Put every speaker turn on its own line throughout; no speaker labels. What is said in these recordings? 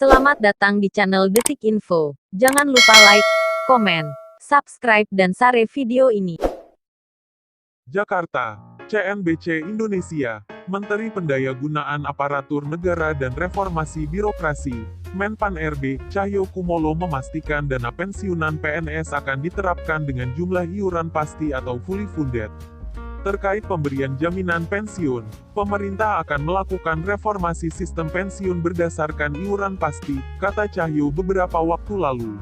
Selamat datang di channel Detik Info. Jangan lupa like, komen, subscribe dan share video ini.
Jakarta, CNBC Indonesia, Menteri Pendayagunaan Aparatur Negara dan Reformasi Birokrasi, Menpan RB, Cahyokumolo memastikan dana pensiunan PNS akan diterapkan dengan jumlah iuran pasti atau fully funded. Terkait pemberian jaminan pensiun, pemerintah akan melakukan reformasi sistem pensiun berdasarkan iuran pasti, kata Cahyo beberapa waktu lalu.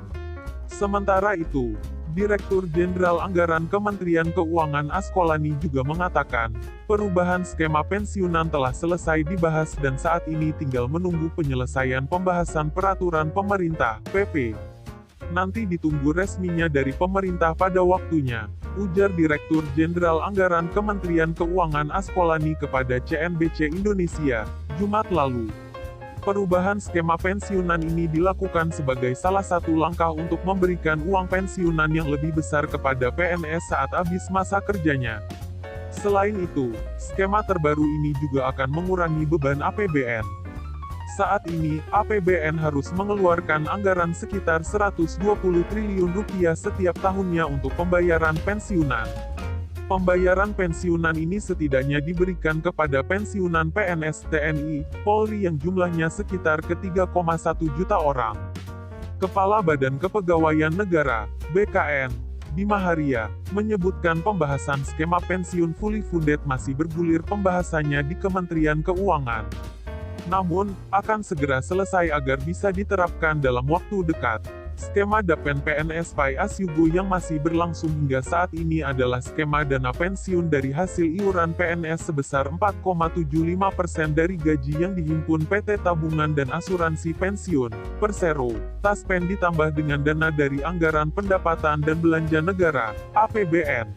Sementara itu, Direktur Jenderal Anggaran Kementerian Keuangan Askolani juga mengatakan, perubahan skema pensiunan telah selesai dibahas dan saat ini tinggal menunggu penyelesaian pembahasan peraturan pemerintah, PP. Nanti ditunggu resminya dari pemerintah pada waktunya, ujar Direktur Jenderal Anggaran Kementerian Keuangan Askolani kepada CNBC Indonesia, Jumat lalu. Perubahan skema pensiunan ini dilakukan sebagai salah satu langkah untuk memberikan uang pensiunan yang lebih besar kepada PNS saat habis masa kerjanya. Selain itu, skema terbaru ini juga akan mengurangi beban APBN. Saat ini, APBN harus mengeluarkan anggaran sekitar 120 triliun rupiah setiap tahunnya untuk pembayaran pensiunan. Pembayaran pensiunan ini setidaknya diberikan kepada pensiunan PNS TNI, Polri yang jumlahnya sekitar ke 3,1 juta orang. Kepala Badan Kepegawaian Negara, BKN, Bima Haria, menyebutkan pembahasan skema pensiun fully funded masih bergulir pembahasannya di Kementerian Keuangan. Namun, akan segera selesai agar bisa diterapkan dalam waktu dekat. Skema DAPEN PNS Pay As You Go yang masih berlangsung hingga saat ini adalah skema dana pensiun dari hasil iuran PNS sebesar 4,75% dari gaji yang dihimpun PT Tabungan dan Asuransi Pensiun, Persero, Taspen ditambah dengan dana dari Anggaran Pendapatan dan Belanja Negara, APBN.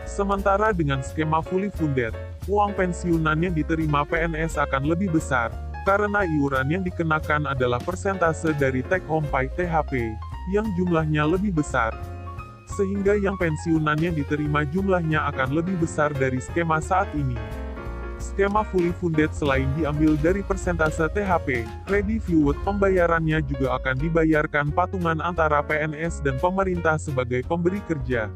Sementara dengan skema fully funded, uang pensiunan yang diterima PNS akan lebih besar, karena iuran yang dikenakan adalah persentase dari take home pay (THP), yang jumlahnya lebih besar. Sehingga yang pensiunan yang diterima jumlahnya akan lebih besar dari skema saat ini. Skema fully funded selain diambil dari persentase THP, ready viewed pembayarannya juga akan dibayarkan patungan antara PNS dan pemerintah sebagai pemberi kerja.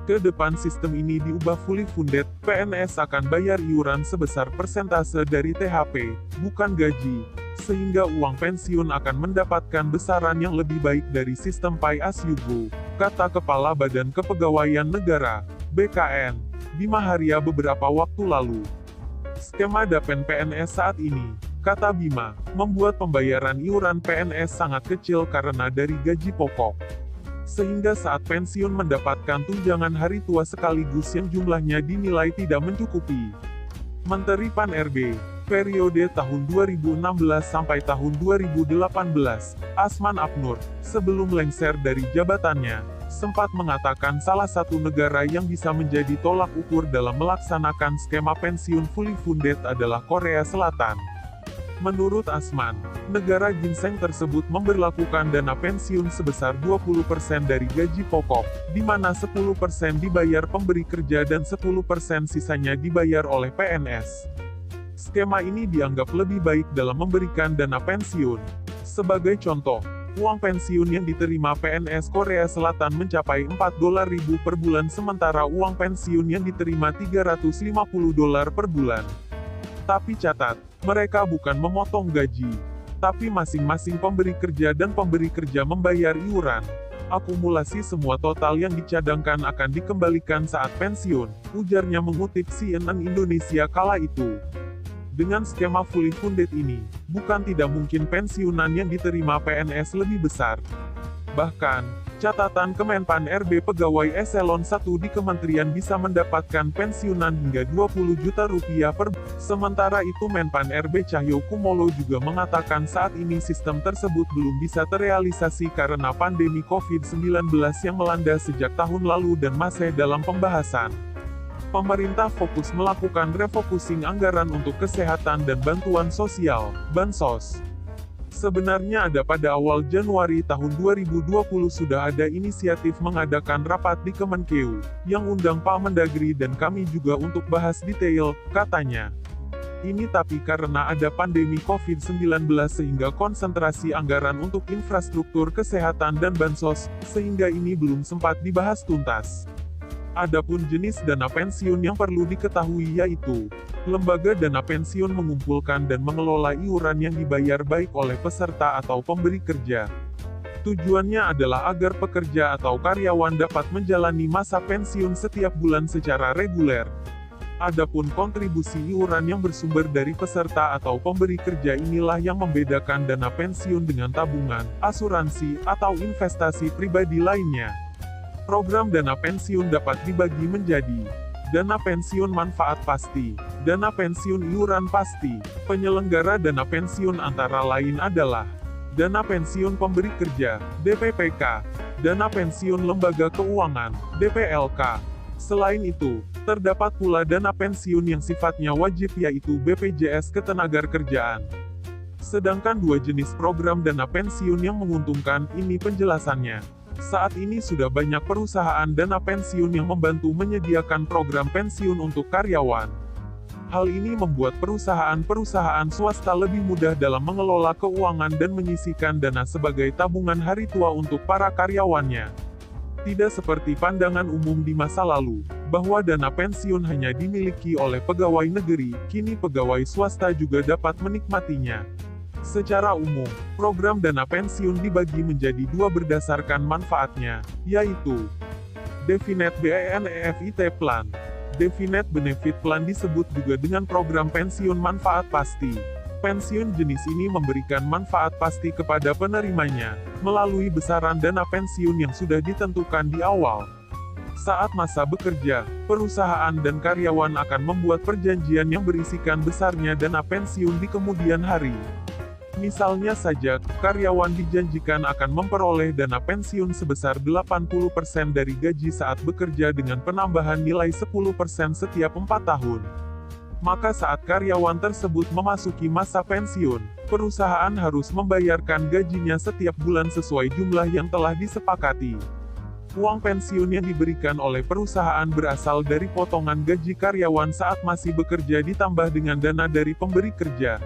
Ke depan sistem ini diubah fully funded, PNS akan bayar iuran sebesar persentase dari THP, bukan gaji, sehingga uang pensiun akan mendapatkan besaran yang lebih baik dari sistem Pay As You Go, kata Kepala Badan Kepegawaian Negara, BKN, Bima Haria beberapa waktu lalu. Skema DAPEN PNS saat ini, kata Bima, membuat pembayaran iuran PNS sangat kecil karena dari gaji pokok. Sehingga saat pensiun mendapatkan tunjangan hari tua sekaligus yang jumlahnya dinilai tidak mencukupi. Menteri Pan RB, periode tahun 2016 sampai tahun 2018, Asman Abnur, sebelum lengser dari jabatannya, sempat mengatakan salah satu negara yang bisa menjadi tolak ukur dalam melaksanakan skema pensiun fully funded adalah Korea Selatan. Menurut Asman, negara ginseng tersebut memberlakukan dana pensiun sebesar 20% dari gaji pokok, di mana 10% dibayar pemberi kerja dan 10% sisanya dibayar oleh PNS. Skema ini dianggap lebih baik dalam memberikan dana pensiun. Sebagai contoh, uang pensiun yang diterima PNS Korea Selatan mencapai $4.000 per bulan sementara uang pensiun yang diterima $350 per bulan. Tapi catat, mereka bukan memotong gaji, tapi masing-masing pemberi kerja dan pemberi kerja membayar iuran. Akumulasi semua total yang dicadangkan akan dikembalikan saat pensiun, ujarnya mengutip CNN Indonesia kala itu. Dengan skema fully funded ini, bukan tidak mungkin pensiunan yang diterima PNS lebih besar. Bahkan, catatan Kemenpan RB pegawai eselon 1 di kementerian bisa mendapatkan pensiunan hingga 20 juta rupiah per bulan. Sementara itu Menpan RB Cahyokumolo juga mengatakan saat ini sistem tersebut belum bisa terrealisasi karena pandemi COVID-19 yang melanda sejak tahun lalu dan masih dalam pembahasan. Pemerintah fokus melakukan refocusing anggaran untuk kesehatan dan bantuan sosial, Bansos. Sebenarnya ada pada awal Januari tahun 2020 sudah ada inisiatif mengadakan rapat di Kemenkeu, yang undang Pak Mendagri dan kami juga untuk bahas detail, katanya. Ini tapi karena ada pandemi COVID-19 sehingga konsentrasi anggaran untuk infrastruktur kesehatan dan bansos, sehingga ini belum sempat dibahas tuntas. Adapun jenis dana pensiun yang perlu diketahui yaitu, lembaga dana pensiun mengumpulkan dan mengelola iuran yang dibayar baik oleh peserta atau pemberi kerja. Tujuannya adalah agar pekerja atau karyawan dapat menjalani masa pensiun setiap bulan secara reguler. Adapun kontribusi iuran yang bersumber dari peserta atau pemberi kerja inilah yang membedakan dana pensiun dengan tabungan, asuransi, atau investasi pribadi lainnya. Program dana pensiun dapat dibagi menjadi dana pensiun manfaat pasti, dana pensiun iuran pasti. Penyelenggara dana pensiun antara lain adalah dana pensiun pemberi kerja, DPPK, dana pensiun lembaga keuangan, DPLK. Selain itu, terdapat pula dana pensiun yang sifatnya wajib yaitu BPJS Ketenagakerjaan. Sedangkan dua jenis program dana pensiun yang menguntungkan, ini penjelasannya. Saat ini sudah banyak perusahaan dana pensiun yang membantu menyediakan program pensiun untuk karyawan. Hal ini membuat perusahaan-perusahaan swasta lebih mudah dalam mengelola keuangan dan menyisihkan dana sebagai tabungan hari tua untuk para karyawannya. Tidak seperti pandangan umum di masa lalu, bahwa dana pensiun hanya dimiliki oleh pegawai negeri, kini pegawai swasta juga dapat menikmatinya. Secara umum, program dana pensiun dibagi menjadi dua berdasarkan manfaatnya, yaitu Definite Benefit Plan. Definite Benefit Plan disebut juga dengan program pensiun manfaat pasti. Pensiun jenis ini memberikan manfaat pasti kepada penerimanya, melalui besaran dana pensiun yang sudah ditentukan di awal. Saat masa bekerja, perusahaan dan karyawan akan membuat perjanjian yang berisikan besarnya dana pensiun di kemudian hari. Misalnya saja, karyawan dijanjikan akan memperoleh dana pensiun sebesar 80% dari gaji saat bekerja dengan penambahan nilai 10% setiap 4 tahun. Maka saat karyawan tersebut memasuki masa pensiun, perusahaan harus membayarkan gajinya setiap bulan sesuai jumlah yang telah disepakati. Uang pensiun yang diberikan oleh perusahaan berasal dari potongan gaji karyawan saat masih bekerja ditambah dengan dana dari pemberi kerja.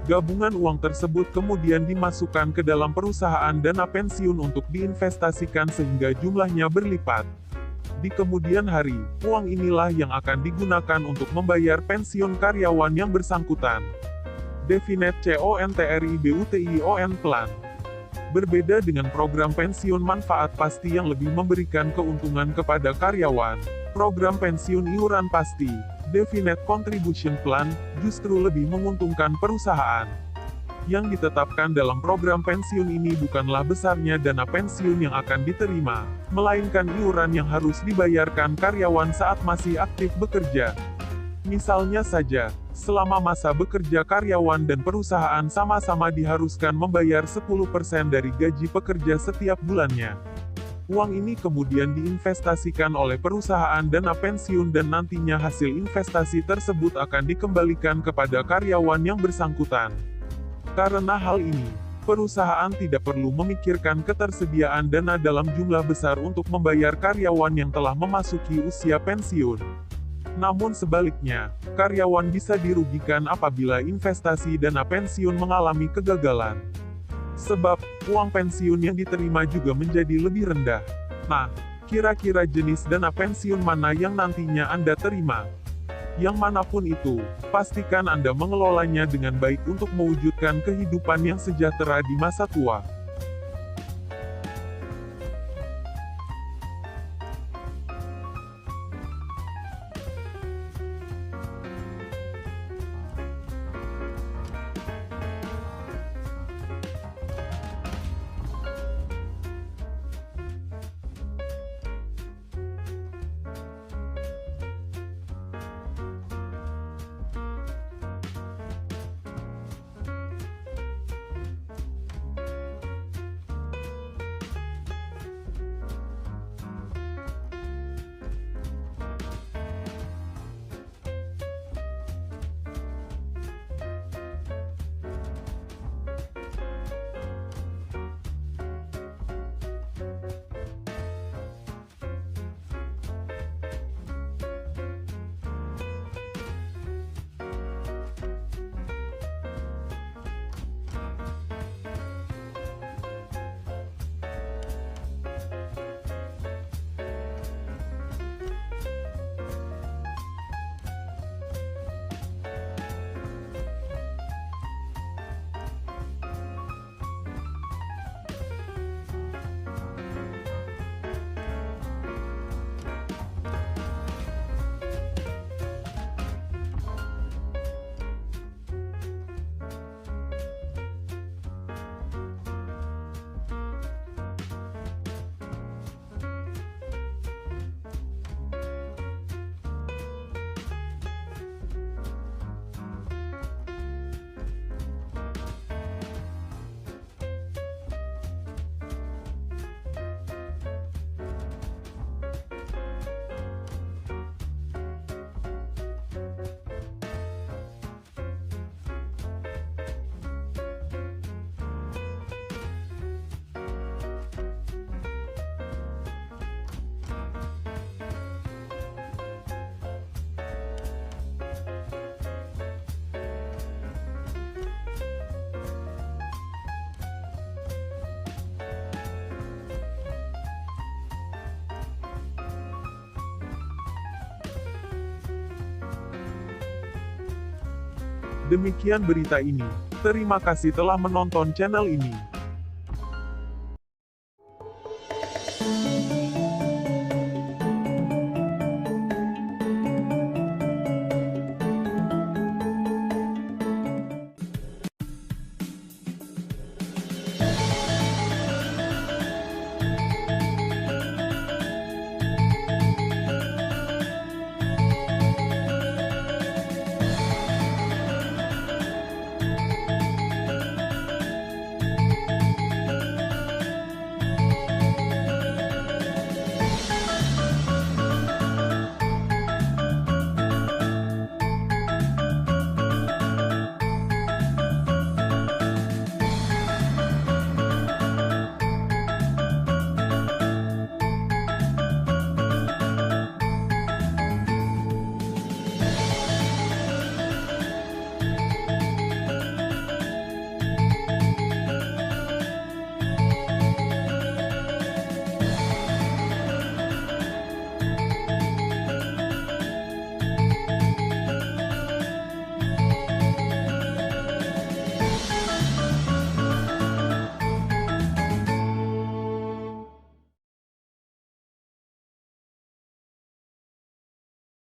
Gabungan uang tersebut kemudian dimasukkan ke dalam perusahaan dana pensiun untuk diinvestasikan sehingga jumlahnya berlipat. Di kemudian hari, uang inilah yang akan digunakan untuk membayar pensiun karyawan yang bersangkutan. Definite Contribution Plan. Berbeda dengan program pensiun manfaat pasti yang lebih memberikan keuntungan kepada karyawan, program pensiun iuran pasti, Definite Contribution Plan, justru lebih menguntungkan perusahaan. Yang ditetapkan dalam program pensiun ini bukanlah besarnya dana pensiun yang akan diterima, melainkan iuran yang harus dibayarkan karyawan saat masih aktif bekerja. Misalnya saja, selama masa bekerja karyawan dan perusahaan sama-sama diharuskan membayar 10% dari gaji pekerja setiap bulannya. Uang ini kemudian diinvestasikan oleh perusahaan dana pensiun dan nantinya hasil investasi tersebut akan dikembalikan kepada karyawan yang bersangkutan. Karena hal ini, perusahaan tidak perlu memikirkan ketersediaan dana dalam jumlah besar untuk membayar karyawan yang telah memasuki usia pensiun. Namun sebaliknya, karyawan bisa dirugikan apabila investasi dana pensiun mengalami kegagalan. Sebab, uang pensiun yang diterima juga menjadi lebih rendah. Nah, kira-kira jenis dana pensiun mana yang nantinya Anda terima? Yang manapun itu, pastikan Anda mengelolanya dengan baik untuk mewujudkan kehidupan yang sejahtera di masa tua. Demikian berita ini. Terima kasih telah menonton channel ini.